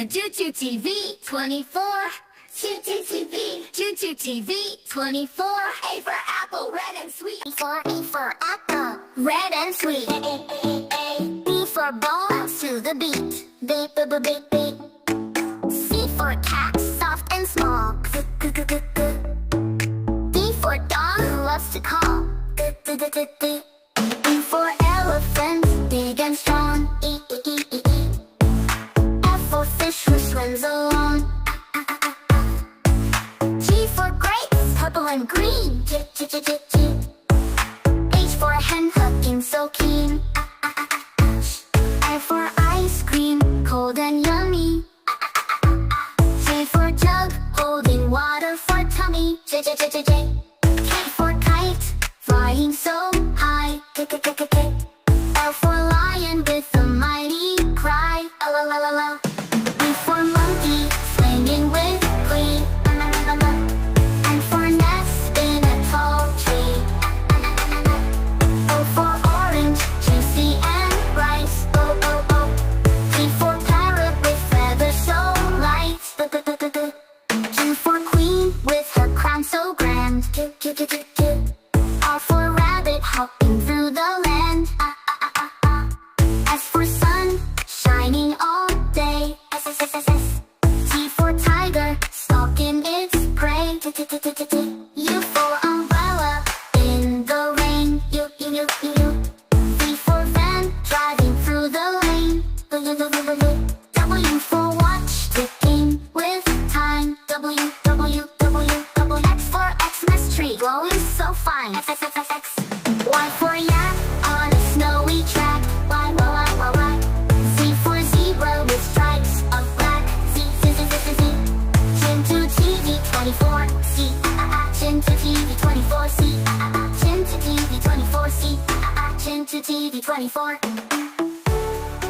Chintu TV 24. Chintu TV. Chintu TV 24. A for apple, red and sweet. E for apple, red and sweet. B for ball, bounce to the beat. Beat, beep, beep, beep. C for cat, soft and small. D for dog, who loves to call. E for elephant, big and strong. F for fish who swims along. G for grapes, purple and green. H for hen, hooking so keen. I for ice cream, cold and yummy. J for jug, holding water for tummy. K for kite, flying so high. L for lion with a mighty cry. E for monkey, swinging with glee. And for nest in a tall tree. O for orange, juicy and bright. P for parrot with feathers so light. Q for queen with her crown so grand. R for rabbit hopping through the land. S for sun, shining all day. T for tiger, stalking its prey. U for umbrella, in the rain. V for van, driving through the lane. W for watch, ticking with time. X for Xmas tree, glowing so fine. Y for yak, on a snowy track. Y. Z for zebra with stripes of black. Z. Chintu TV 24. C. Chintu TV 24. C. Chintu TV 24. C. Chintu TV 24.